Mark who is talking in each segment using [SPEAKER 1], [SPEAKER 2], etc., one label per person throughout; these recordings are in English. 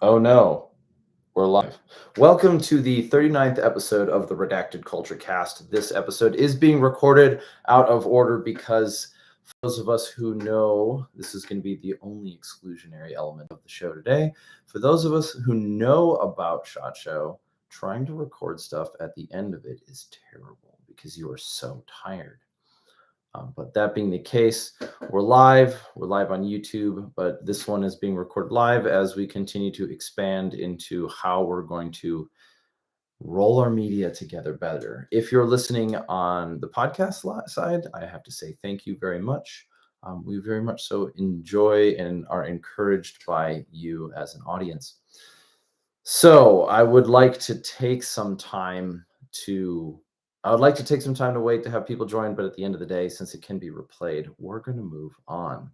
[SPEAKER 1] Oh no, we're live. Welcome to the 39th episode of the Redacted Culture Cast. This episode is being recorded out of order because for those of us who know this is going to be the only exclusionary element of the show today. For those of us who know about SHOTSHOW, trying to record stuff at the end of it is terrible because you are so tired. But that being the case, we're live. We're live on YouTube, but this one is being recorded live as we continue to expand into how we're going to roll our media together better. If you're listening on the podcast side, I have to say thank you very much. We very much so enjoy and are encouraged by you as an audience. So I would like to take some time to wait to have people join, but at the end of the day, since it can be replayed, we're going to move on.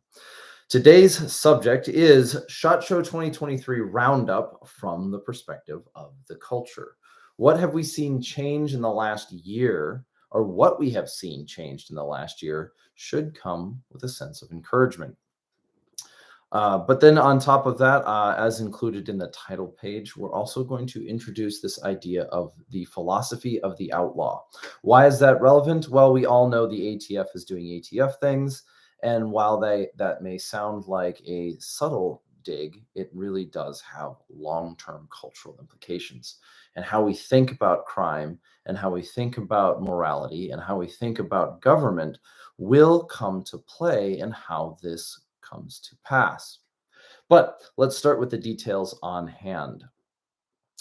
[SPEAKER 1] Today's subject is SHOTSHOW 2023 Roundup from the perspective of the culture. What have we seen change in the last year, or what we have seen changed in the last year should come with a sense of encouragement. But then on top of that, as included in the title page, we're also going to introduce this idea of the philosophy of the outlaw. Why is that relevant? Well, we all know the ATF is doing ATF things. And while that may sound like a subtle dig, it really does have long-term cultural implications. And how we think about crime and how we think about morality and how we think about government will come to play in how this comes to pass. But let's start with the details on hand.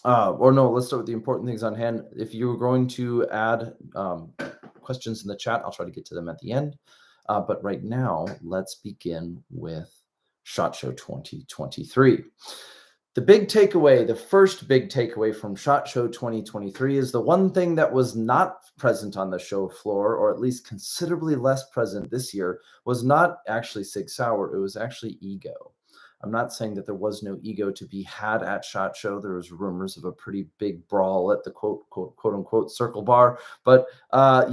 [SPEAKER 1] Let's start with the important things on hand. If you're going to add questions in the chat, I'll try to get to them at the end. But right now, let's begin with SHOTSHOW 2023. The first big takeaway from SHOTSHOW 2023 is the one thing that was not present on the show floor, or at least considerably less present this year, was not actually Sig Sauer, it was actually ego. I'm not saying that there was no ego to be had at SHOTSHOW. There was rumors of a pretty big brawl at the quote unquote circle bar, but I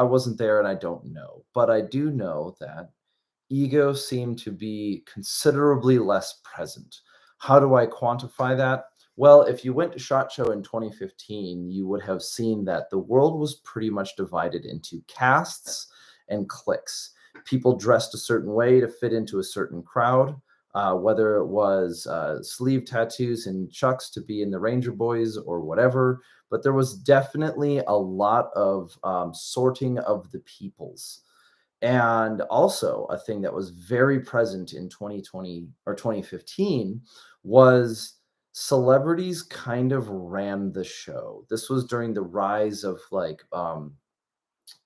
[SPEAKER 1] wasn't there and I don't know. But I do know that ego seemed to be considerably less present. How do I quantify that? Well, if you went to SHOTSHOW in 2015, you would have seen that the world was pretty much divided into castes and cliques. People dressed a certain way to fit into a certain crowd, whether it was sleeve tattoos and chucks to be in the Ranger Boys or whatever. But there was definitely a lot of sorting of the peoples. And also a thing that was very present in 2020 or 2015 was celebrities kind of ran the show. This was during the rise of what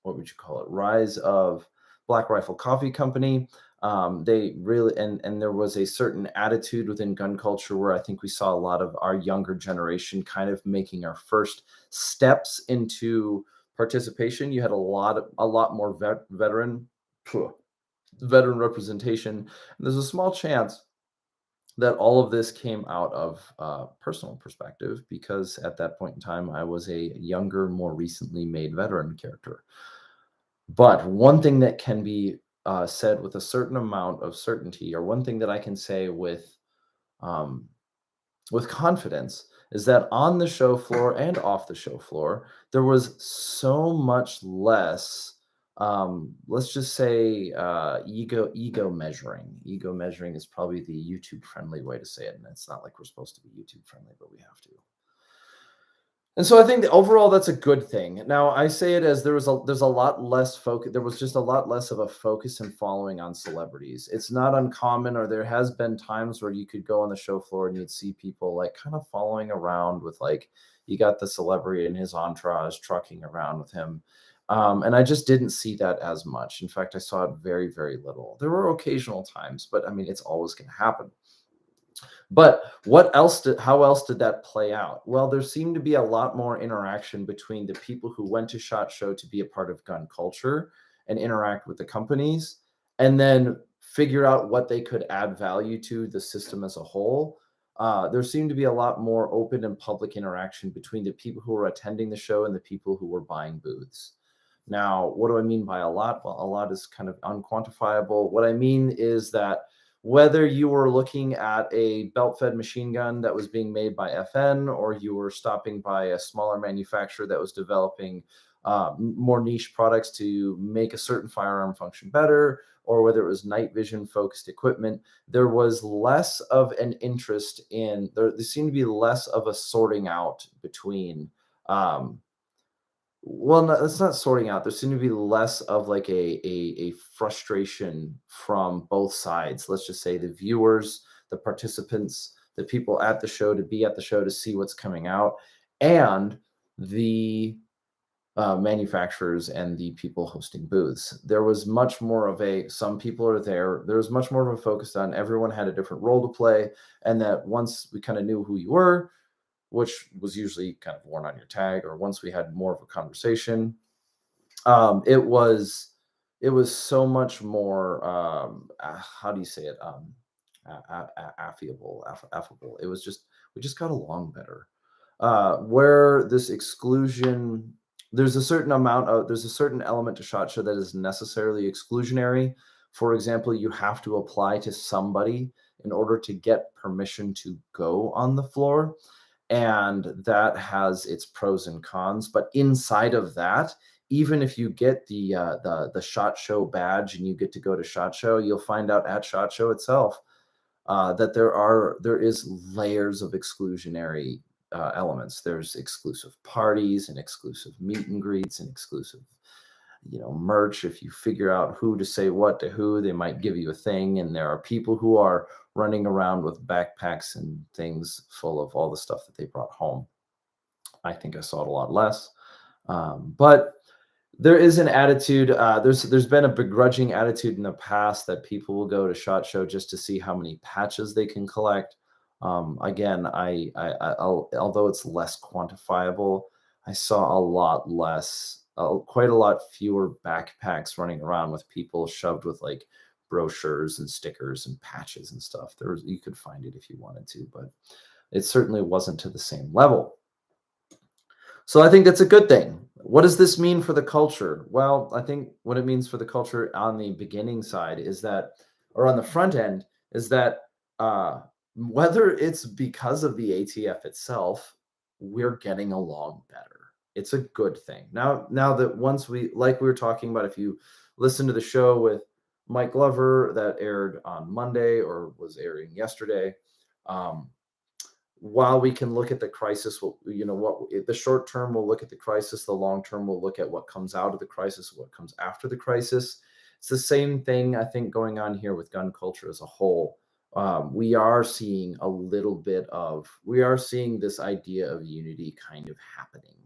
[SPEAKER 1] would you call it? Rise of Black Rifle Coffee Company. They really, and there was a certain attitude within gun culture where I think we saw a lot of our younger generation kind of making our first steps into participation. You had a lot more veteran representation. And there's a small chance that all of this came out of personal perspective, because at that point in time, I was a younger, more recently made veteran character. But one thing that can be said with a certain amount of certainty, or one thing that I can say with confidence, is that on the show floor and off the show floor, there was so much less, let's just say, ego measuring. Ego measuring is probably the YouTube friendly way to say it, and it's not like we're supposed to be YouTube friendly, but we have to. And so I think that overall that's a good thing. Now I say it as there's a lot less focus. There was just a lot less of a focus and following on celebrities. It's not uncommon, or there has been times where you could go on the show floor and you'd see people like kind of following around with, like, you got the celebrity and his entourage trucking around with him. And I just didn't see that as much. In fact, I saw it very, very little. There were occasional times, but I mean, it's always going to happen. But how else did that play out? Well, there seemed to be a lot more interaction between the people who went to SHOTSHOW to be a part of gun culture and interact with the companies, and then figure out what they could add value to the system as a whole. There seemed to be a lot more open and public interaction between the people who were attending the show and the people who were buying booths. Now, what do I mean by a lot? Well, a lot is kind of unquantifiable. What I mean is that Whether you were looking at a belt-fed machine gun that was being made by FN, or you were stopping by a smaller manufacturer that was developing more niche products to make a certain firearm function better, or whether it was night vision focused equipment, there was less of an interest in, there seemed to be less of a sorting out between, um, well, no, it's not sorting out. There seemed to be less of like a frustration from both sides. Let's just say the viewers, the participants, the people at the show, to be at the show to see what's coming out, and the manufacturers and the people hosting booths. There was much more of a, some people are there. There was much more of a focus on everyone had a different role to play, and that once we kind of knew who you were, which was usually kind of worn on your tag, or once we had more of a conversation, it was so much more, how do you say it, affable. It was just, we just got along better. Where this exclusion, there's a certain amount of, there's a certain element to SHOT Show that is necessarily exclusionary. For example, you have to apply to somebody in order to get permission to go on the floor, and that has its pros and cons. But inside of that, even if you get the SHOT Show badge and you get to go to SHOT Show, you'll find out at SHOT Show itself that there is layers of exclusionary elements. There's exclusive parties and exclusive meet and greets and exclusive, merch. If you figure out who to say what to who, they might give you a thing. And there are people who are running around with backpacks and things full of all the stuff that they brought home. I think I saw it a lot less. But there is an attitude. There's been a begrudging attitude in the past that people will go to SHOT Show just to see how many patches they can collect. Again, although it's less quantifiable, I saw a lot less, quite a lot fewer backpacks running around with people shoved with like brochures and stickers and patches and stuff. You could find it if you wanted to, but it certainly wasn't to the same level. So I think that's a good thing. What does this mean for the culture? Well, I think what it means for the culture on the beginning side is that, or on the front end, is that whether it's because of the ATF itself, we're getting along better. It's a good thing. Now that once we, like we were talking about, if you listen to the show with Mike Glover that aired on Monday or was airing yesterday, while we can look at the crisis, the short term, we'll look at the crisis. The long term, we'll look at what comes out of the crisis, what comes after the crisis. It's the same thing, I think, going on here with gun culture as a whole. We are seeing this idea of unity kind of happening.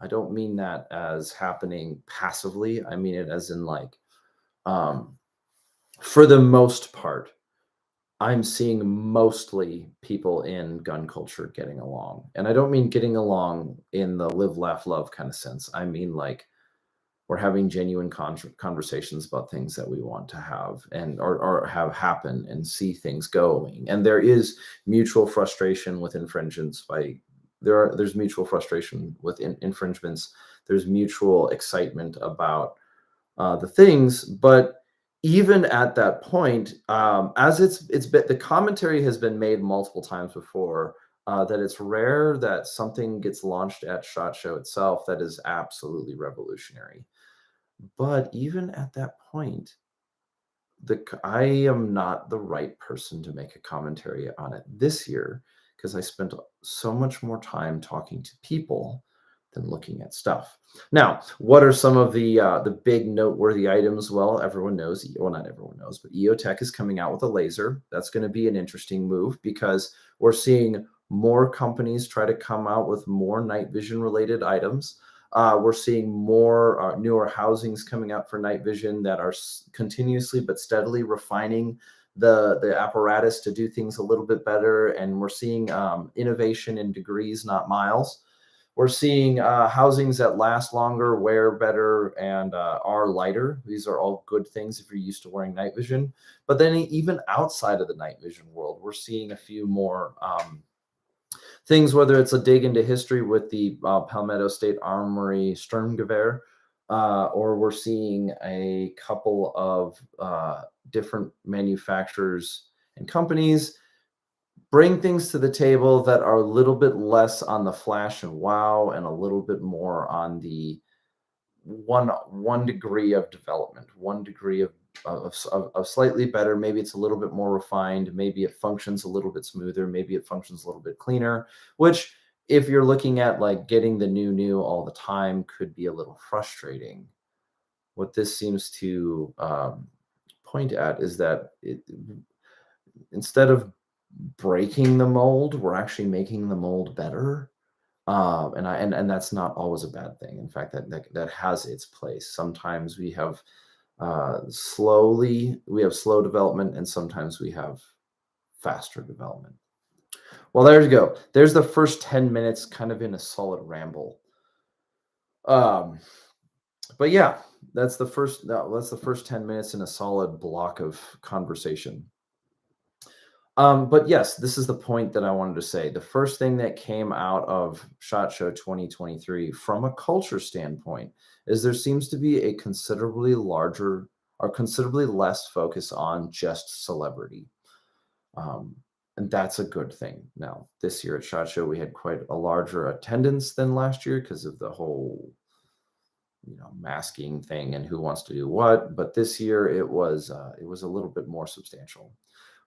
[SPEAKER 1] I don't mean that as happening passively. I mean it as in like, for the most part, I'm seeing mostly people in gun culture getting along. And I don't mean getting along in the live, laugh, love kind of sense. I mean, like, we're having genuine conversations about things that we want to have or have happen and see things going. And there is mutual frustration with infringements there's mutual frustration with infringements. There's mutual excitement about the things, but even at that point, as it's been, the commentary has been made multiple times before, that it's rare that something gets launched at SHOT Show itself that is absolutely revolutionary. But even at that point, I am not the right person to make a commentary on it this year because I spent so much more time talking to people than looking at stuff. Now, what are some of the big noteworthy items? Well, everyone knows, well, not everyone knows, but EOTech is coming out with a laser. That's going to be an interesting move because we're seeing more companies try to come out with more night vision related items. We're seeing more newer housings coming out for night vision that are continuously but steadily refining the apparatus to do things a little bit better. And we're seeing innovation in degrees, not miles. We're seeing housings that last longer, wear better, and are lighter. These are all good things if you're used to wearing night vision. But then even outside of the night vision world, we're seeing a few more things, whether it's a dig into history with the Palmetto State Armory Sturmgewehr, or we're seeing a couple of different manufacturers and companies bring things to the table that are a little bit less on the flash and wow, and a little bit more on the one degree of development, one degree of slightly better. Maybe it's a little bit more refined. Maybe it functions a little bit smoother. Maybe it functions a little bit cleaner, which if you're looking at like getting the new all the time could be a little frustrating. What this seems to point at is that instead of breaking the mold, we're actually making the mold better. And that's not always a bad thing. In fact, that has its place. Sometimes we have slow development, and sometimes we have faster development. Well, there you go. There's the first 10 minutes kind of in a solid ramble. But yeah, that's the first 10 minutes in a solid block of conversation. But yes, this is the point that I wanted to say. The first thing that came out of SHOTSHOW 2023 from a culture standpoint is there seems to be a considerably larger or considerably less focus on just celebrity. And that's a good thing. Now, this year at SHOTSHOW, we had quite a larger attendance than last year because of the whole masking thing and who wants to do what. But this year it was a little bit more substantial.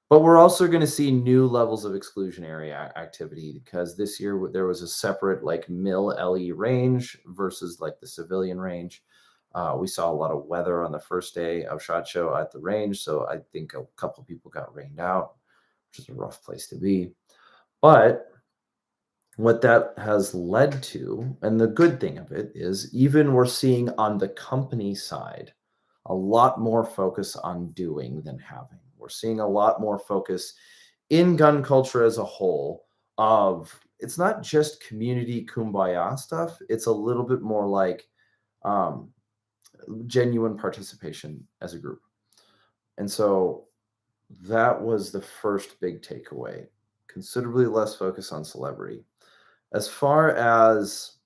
[SPEAKER 1] But we're also going to see new levels of exclusionary activity because this year there was a separate like MIL-LE range versus like the civilian range. We saw a lot of weather on the first day of SHOTSHOW at the range, so I think a couple of people got rained out, which is a rough place to be. But what that has led to, and the good thing of it is even we're seeing on the company side a lot more focus on doing than having. We're seeing a lot more focus in gun culture as a whole of it's not just community kumbaya stuff. It's a little bit more like genuine participation as a group. And so that was the first big takeaway. Considerably less focus on celebrity. As far as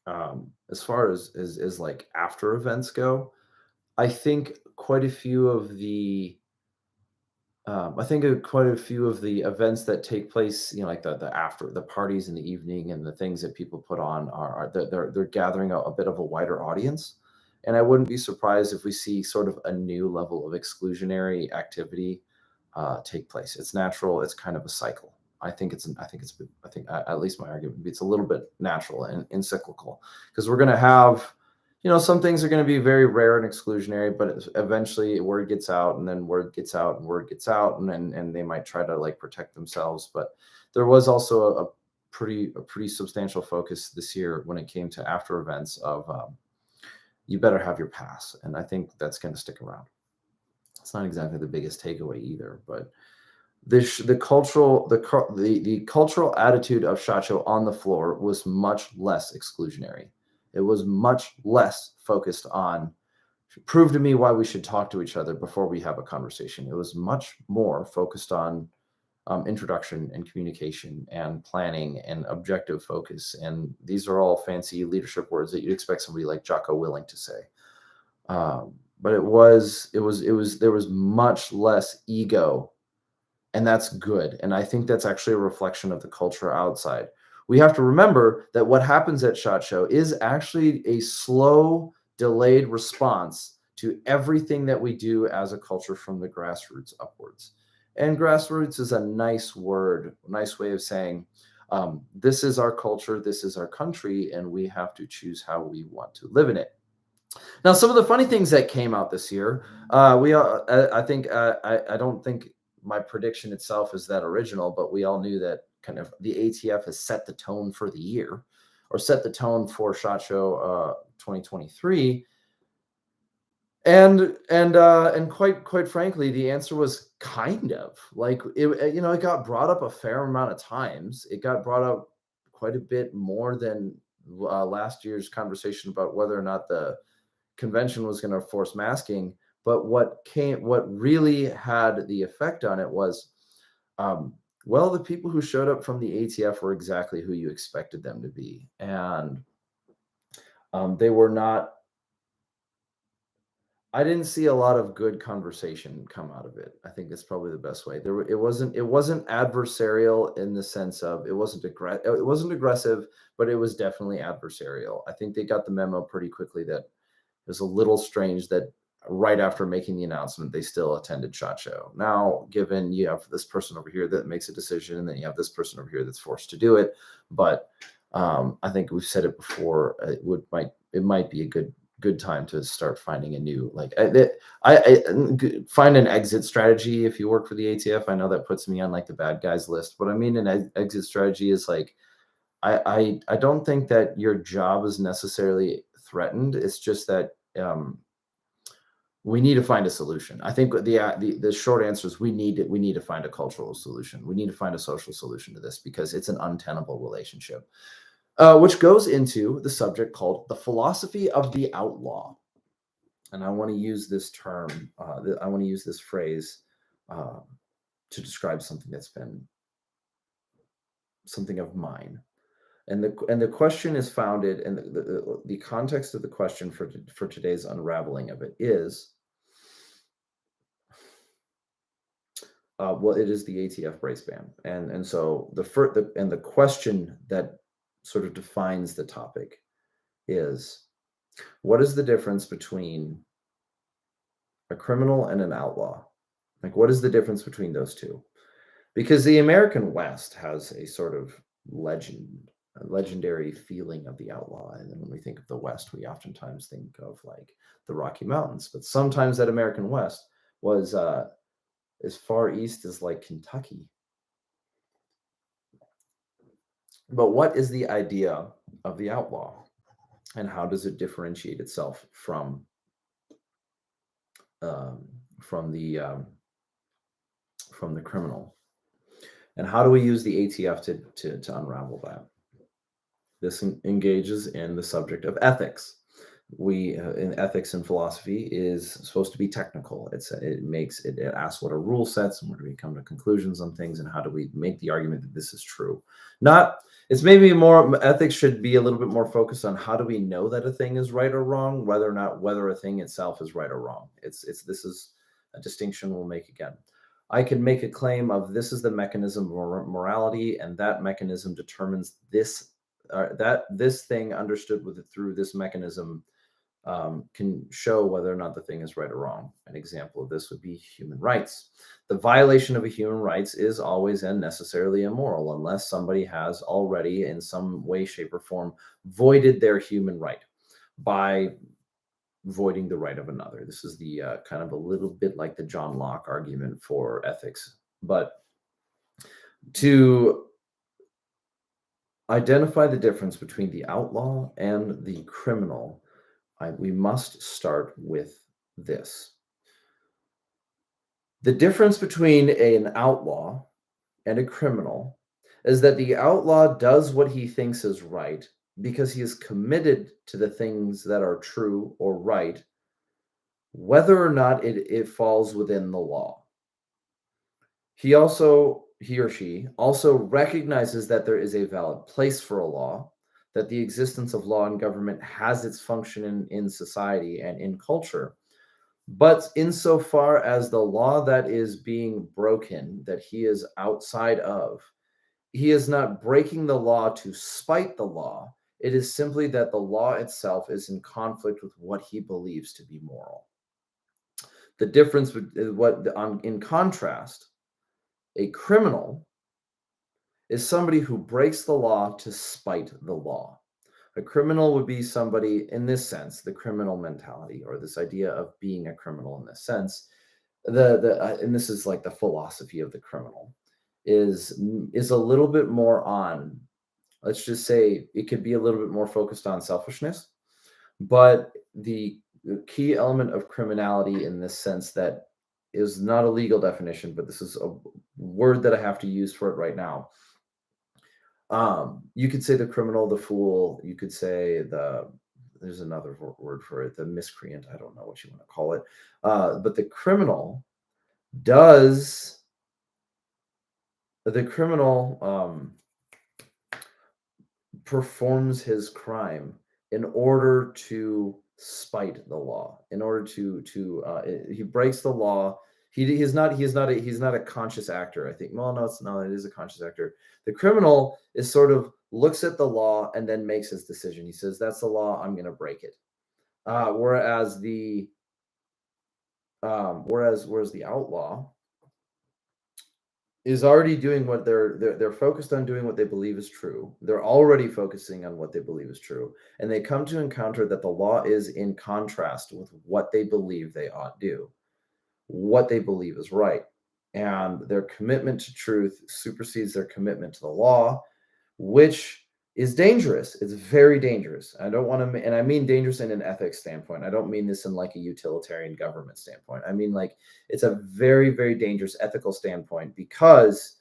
[SPEAKER 1] like after events go, I think quite a few of the events that take place, like the after the parties in the evening and the things that people put on are they're gathering a bit of a wider audience. And I wouldn't be surprised if we see sort of a new level of exclusionary activity take place. It's natural. It's kind of a cycle. I think at least my argument would be it's a little bit natural and cyclical because we're going to have some things are going to be very rare and exclusionary, but eventually word gets out and then word gets out and word gets out and they might try to like protect themselves. But there was also a pretty substantial focus this year when it came to after events of you better have your pass. And I think that's going to stick around. It's not exactly the biggest takeaway either, but the cultural attitude of SHOTSHOW on the floor was much less exclusionary. It was much less focused on prove to me why we should talk to each other before we have a conversation. It was much more focused on introduction and communication and planning and objective focus. And these are all fancy leadership words that you'd expect somebody like Jocko Willink to say. But there was much less ego. And that's good. And I think that's actually a reflection of the culture outside. We have to remember that what happens at SHOTSHOW is actually a slow, delayed response to everything that we do as a culture from the grassroots upwards. And grassroots is a nice word, nice way of saying, this is our culture, this is our country, and we have to choose how we want to live in it. Now, some of the funny things that came out this year, I don't think my prediction itself is that original, but we all knew that kind of the ATF has set the tone for the year or set the tone for SHOTSHOW 2023. And quite frankly, the answer was kind of like it got brought up a fair amount of times. It got brought up quite a bit more than last year's conversation about whether or not the convention was going to force masking. But what really had the effect on it was, the people who showed up from the ATF were exactly who you expected them to be. And they were not I didn't see a lot of good conversation come out of it. I think that's probably the best way. It wasn't adversarial in the sense of it wasn't aggressive, but it was definitely adversarial. I think they got the memo pretty quickly that it was a little strange that right after making the announcement, they still attended SHOT Show. Now, given you have this person over here that makes a decision, and then you have this person over here that's forced to do it, but I think we've said it before. It might be a good time to start finding a new find an exit strategy if you work for the ATF. I know that puts me on like the bad guys list, but I mean an exit strategy is like I don't think that your job is necessarily threatened. It's just that we need to find a solution. I think the short answer is we need to find a cultural solution. We need to find a social solution to this because it's an untenable relationship. Which goes into the subject called the philosophy of the outlaw. And I want to use this term, I want to use this phrase uh, to describe something that's been something of mine. And the question is founded, and the context of the question for today's unraveling of it is, well, it is the ATF brace ban, and so the question that sort of defines the topic is, what is the difference between a criminal and an outlaw? Like, what is the difference between those two? Because the American West has a sort of a legendary feeling of the outlaw. And then when we think of the West, we oftentimes think of like the Rocky Mountains. But sometimes that American West was as far east as like Kentucky. But what is the idea of the outlaw? And how does it differentiate itself um, from the um, from the criminal? And how do we use the ATF to unravel that? This engages in the subject of ethics. We in ethics and philosophy is supposed to be technical. It asks what are rule sets and where do we come to conclusions on things and how do we make the argument that this is true. Not It's maybe more, ethics should be a little bit more focused on how do we know that a thing is right or wrong, whether a thing itself is right or wrong. It's This is a distinction we'll make again. I can make a claim of this is the mechanism of morality, and that mechanism determines that this thing understood through this mechanism can show whether or not the thing is right or wrong. An example of this would be human rights. The violation of a human rights is always and necessarily immoral unless somebody has already, in some way, shape, or form, voided their human right by voiding the right of another. This is the kind of a little bit like the John Locke argument for ethics. But to identify the difference between the outlaw and the criminal, we must start with this. The difference between an outlaw and a criminal is that the outlaw does what he thinks is right because he is committed to the things that are true or right, whether or not it falls within the law. He or she also recognizes that there is a valid place for a law, that the existence of law and government has its function in society and in culture. But insofar as the law that is being broken, that he is outside of, he is not breaking the law to spite the law. It is simply that the law itself is in conflict with what he believes to be moral. The difference in contrast, a criminal is somebody who breaks the law to spite the law. A criminal would be somebody, in this sense, the criminal mentality, or this idea of being a criminal in this sense. And this is like the philosophy of the criminal is a little bit more on, let's just say, it could be a little bit more focused on selfishness, but the key element of criminality in this sense that is not a legal definition, but this is a word that I have to use for it right now. You could say the criminal, the fool. You could say there's another word for it, the miscreant. I don't know what you want to call it. But does the criminal performs his crime in order to spite the law, in order he breaks the law. He's not a conscious actor, I think. Well, no, it is a conscious actor. The criminal is sort of looks at the law and then makes his decision. He says, that's the law, I'm going to break it. Whereas the outlaw is already doing what they're focused on, doing what they believe is true. They're already focusing on what they believe is true, and they come to encounter that the law is in contrast with what they believe they ought do, what they believe is right, and their commitment to truth supersedes their commitment to the law, which is dangerous. It's very dangerous. I don't want to, and I mean dangerous in an ethics standpoint. I don't mean this in like a utilitarian government standpoint. I mean, like, it's a very, very dangerous ethical standpoint, because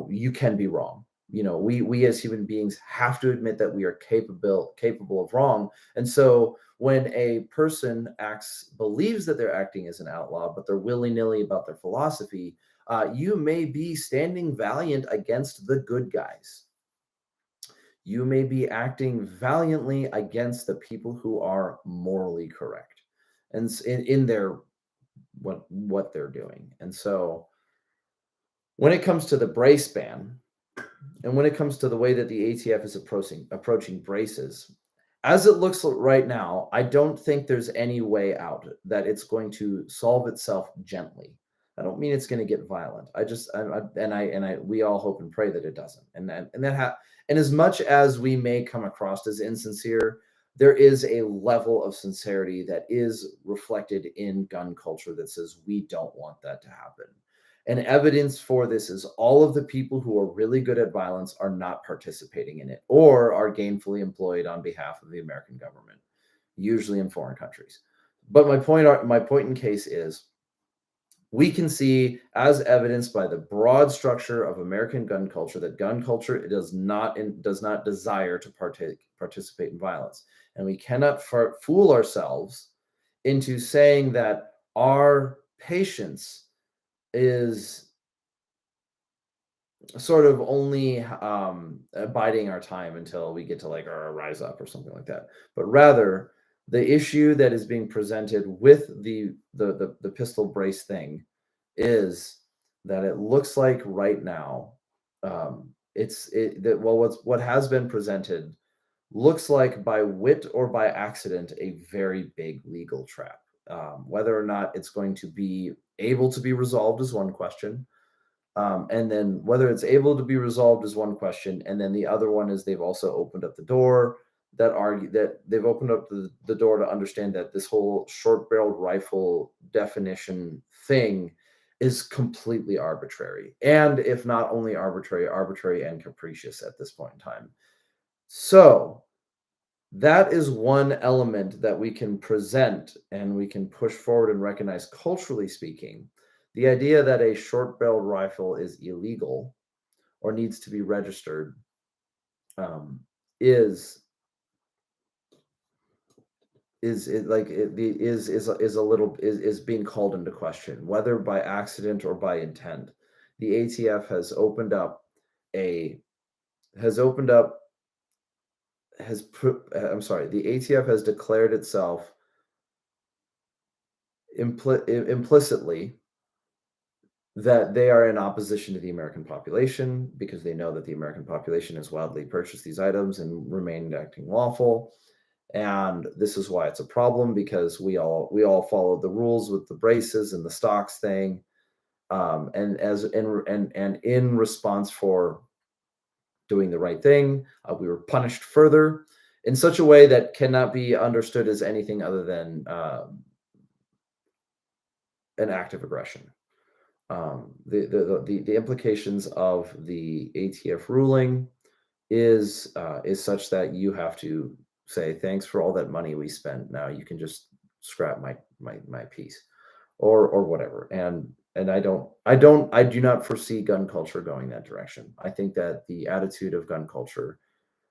[SPEAKER 1] you can be wrong. We as human beings have to admit that we are capable of wrong. And so when a person believes that they're acting as an outlaw, but they're willy-nilly about their philosophy, you may be standing valiant against the good guys. You may be acting valiantly against the people who are morally correct, and in their what they're doing. And so when it comes to the brace ban, and when it comes to the way that the ATF is approaching braces, as it looks like right now, I don't think there's any way out, that it's going to solve itself gently. I don't mean it's going to get violent. We all hope and pray that it doesn't. And as much as we may come across as insincere, there is a level of sincerity that is reflected in gun culture that says we don't want that to happen. And evidence for this is all of the people who are really good at violence are not participating in it, or are gainfully employed on behalf of the American government, usually in foreign countries. But my point in case is, we can see, as evidenced by the broad structure of American gun culture, that gun culture does not desire to participate in violence. And we cannot fool ourselves into saying that our patience is sort of only biding our time until we get to like rise up or something like that. But rather, the issue that is being presented with the pistol brace thing is that it looks like right now, what has been presented looks like, by wit or by accident, a very big legal trap. Whether or not it's going to be able to be resolved is one question. And then whether it's able to be resolved is one question. And then the other one is, they've also opened up the door they've opened up the door to understand that this whole short-barreled rifle definition thing is completely arbitrary. And if not only arbitrary and capricious at this point in time. So that is one element that we can present and we can push forward and recognize, culturally speaking. The idea that a short-barreled rifle is illegal or needs to be registered is being called into question, whether by accident or by intent. The ATF has opened up the ATF has declared itself implicitly that they are in opposition to the American population, because they know that the American population has wildly purchased these items and remained acting lawful. And this is why it's a problem, because we all follow the rules with the braces and the stocks thing. And in response for doing the right thing, we were punished further in such a way that cannot be understood as anything other than an act of aggression. The implications of the ATF ruling is such that you have to say, thanks for all that money we spent. Now you can just scrap my piece, or whatever. And I do not foresee gun culture going that direction. I think that the attitude of gun culture,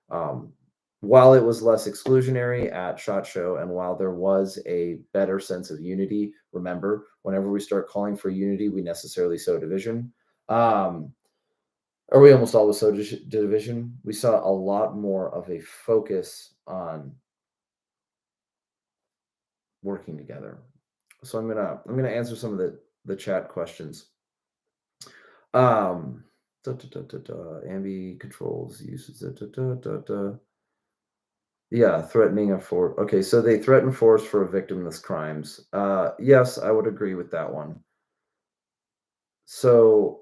[SPEAKER 1] while it was less exclusionary at SHOTSHOW, and while there was a better sense of unity, remember, whenever we start calling for unity, we necessarily sow division. Or we almost always sow division. We saw a lot more of a focus on working together. So I'm gonna answer some of the chat questions. Um, Ambi controls uses yeah, threatening a force. Okay, so they threaten force for victimless crimes. Yes, I would agree with that one. So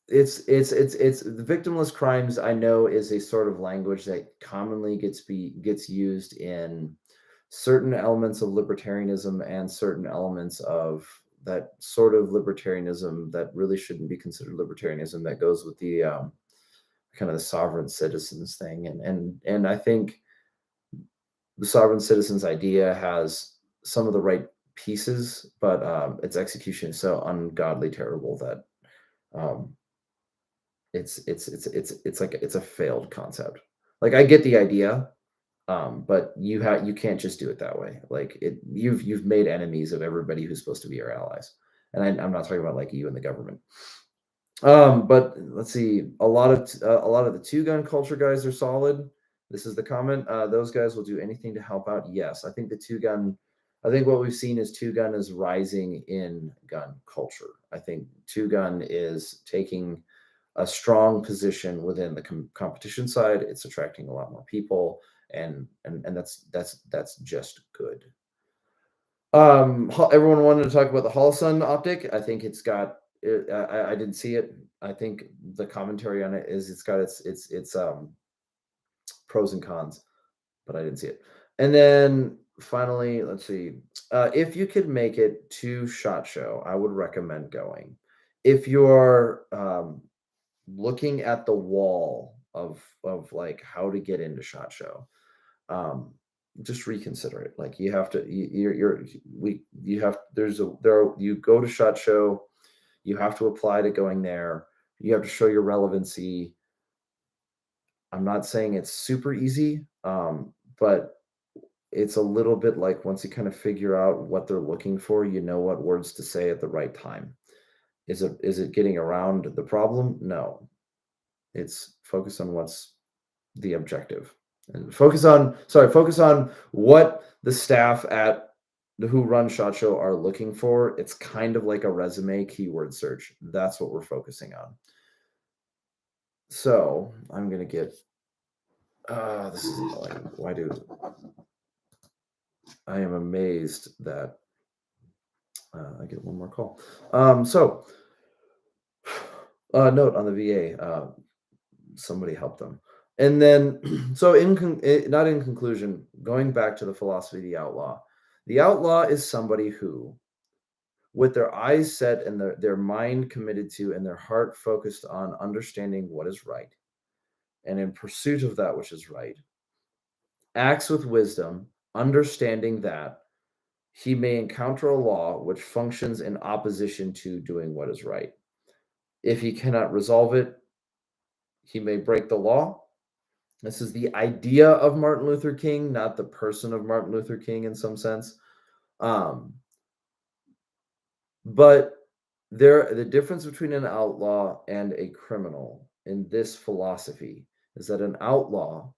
[SPEAKER 1] it's the victimless crimes I know is a sort of language that commonly gets used in certain elements of libertarianism and certain elements of that sort of libertarianism that really shouldn't be considered libertarianism that goes with the kind of the sovereign citizens thing and I think the sovereign citizens idea has some of the right pieces, but its execution is so ungodly terrible that um, it's like it's a failed concept. Like I get the idea, but you can't just do it that way. Like you've made enemies of everybody who's supposed to be your allies, and I'm not talking about like you and the government. But let's see. A lot of the two gun culture guys are solid. This is the comment. Those guys will do anything to help out. Yes, I think the two gun. I think what we've seen is two gun is rising in gun culture. I think two gun is taking a strong position within the competition side. It's attracting a lot more people, and that's just good. Everyone wanted to talk about the Holosun optic. I think it's got. I didn't see it. I think the commentary on it is it's got its pros and cons, but I didn't see it. And then finally, let's see. If you could make it to SHOT Show, I would recommend going. If you're looking at the wall of like how to get into SHOT Show, um, just reconsider it. Like you have to, you have, you go to SHOT Show, you have to apply to going there. You have to show your relevancy. I'm not saying it's super easy, but it's a little bit like once you kind of figure out what they're looking for, you know what words to say at the right time. Is it getting around the problem? No. It's focus on what's the objective. And focus on what the staff at who run SHOT Show are looking for. It's kind of like a resume keyword search. That's what we're focusing on. So I'm gonna get this is annoying. Why do I am amazed that I get one more call. So note on the VA, somebody help them. And then, so not in conclusion, going back to the philosophy of the outlaw is somebody who, with their eyes set and their mind committed to and their heart focused on understanding what is right, and in pursuit of that which is right, acts with wisdom, understanding that he may encounter a law which functions in opposition to doing what is right. If he cannot resolve it, he may break the law. This is the idea of Martin Luther King, not the person of Martin Luther King in some sense. But the difference between an outlaw and a criminal in this philosophy is that an outlaw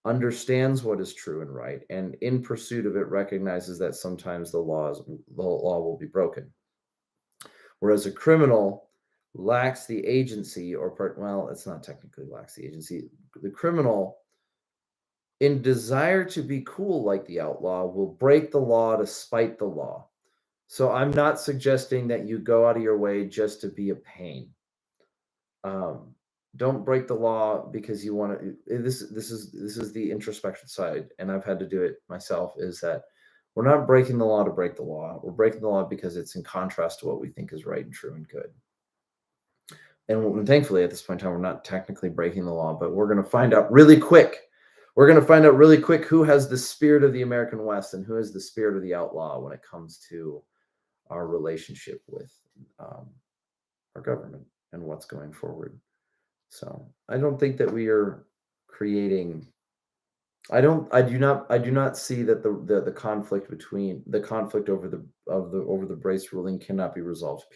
[SPEAKER 1] understands what is true and right, and in pursuit of it recognizes that sometimes the law will be broken. Whereas a criminal lacks the agency well, it's not technically lacks the agency. The criminal, in desire to be cool like the outlaw, will break the law to spite the law. So I'm not suggesting that you go out of your way just to be a pain. Don't break the law because you want to. This is the introspection side, and I've had to do it myself. Is that we're not breaking the law to break the law. We're breaking the law because it's in contrast to what we think is right and true and good. And thankfully, at this point in time, we're not technically breaking the law, but we're going to find out really quick. We're going to find out really quick who has the spirit of the American West and who has the spirit of the outlaw when it comes to our relationship with our government and what's going forward. So I don't think that we are creating. I do not see that the conflict between the conflict over the Brace ruling cannot be resolved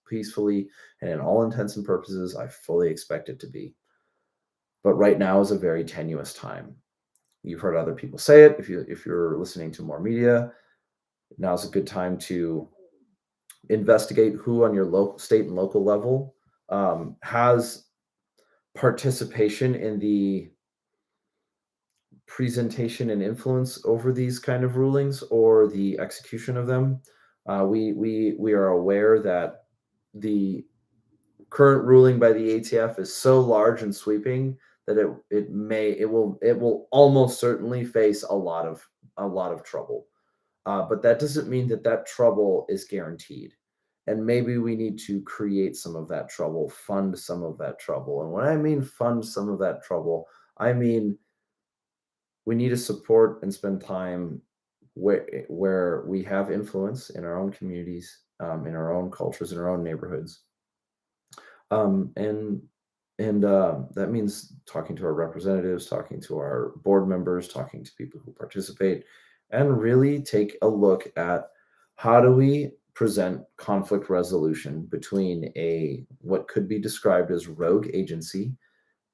[SPEAKER 1] peacefully, and in all intents and purposes, I fully expect it to be. But right now is a very tenuous time. You've heard other people say it. If you're listening to more media, Now's a good time to investigate who on your local, state, and local level has participation in the presentation and influence over these kind of rulings or the execution of them. We are aware that the current ruling by the ATF is so large and sweeping that it will almost certainly face a lot of trouble. But that doesn't mean that that trouble is guaranteed. And maybe we need to create some of that trouble, fund some of that trouble. And when I mean fund some of that trouble, I mean we need to support and spend time where we have influence in our own communities, in our own cultures, in our own neighborhoods, um, and and that means talking to our representatives, talking to our board members, talking to people who participate, and really take a look at how do we present conflict resolution between a what could be described as rogue agency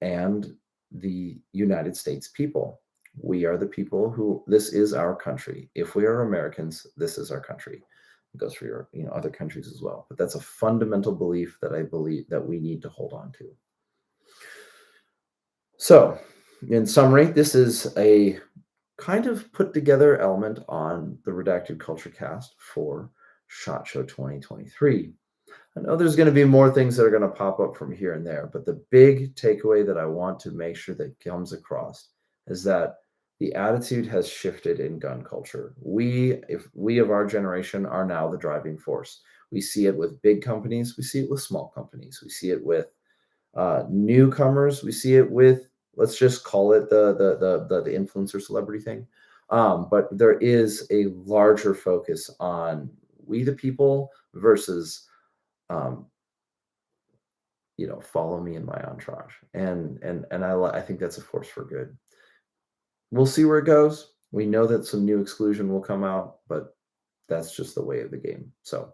[SPEAKER 1] and the United States people. We are the people who, this is our country. If we are Americans, this is our country. It goes for your, other countries as well. But that's a fundamental belief that I believe that we need to hold on to. So, in summary, this is a kind of put together element on the Redacted Culture Cast for SHOT Show 2023. I know there's going to be more things that are going to pop up from here and there, but the big takeaway that I want to make sure that comes across is that the attitude has shifted in gun culture. If we of our generation are now the driving force. We see it with big companies, we see it with small companies, we see it with newcomers, we see it with, let's just call it the influencer celebrity thing. But there is a larger focus on we the people versus um, follow me in my entourage, and I think that's a force for good. We'll see where it goes. We know that some new exclusion will come out, but that's just the way of the game. So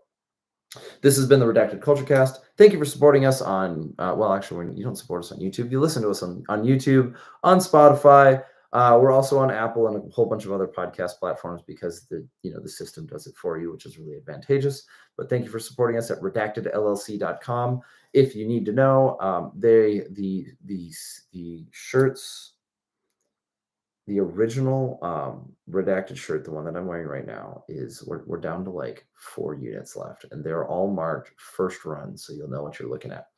[SPEAKER 1] this has been the Redacted Culture Cast. Thank you for supporting us on, well, actually, when you don't support us on YouTube, you listen to us on YouTube, on Spotify. We're also on Apple and a whole bunch of other podcast platforms because the system does it for you, which is really advantageous. But thank you for supporting us at redactedllc.com. If you need to know, the shirts, the original redacted shirt, the one that I'm wearing right now, is we're down to like 4 units left, and they're all marked first run, so you'll know what you're looking at.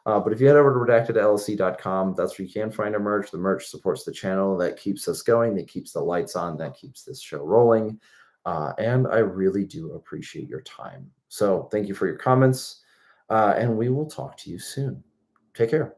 [SPEAKER 1] But if you head over to redactedllc.com, that's where you can find our merch. The merch supports the channel, that keeps us going, that keeps the lights on, that keeps this show rolling. And I really do appreciate your time. So thank you for your comments, and we will talk to you soon. Take care.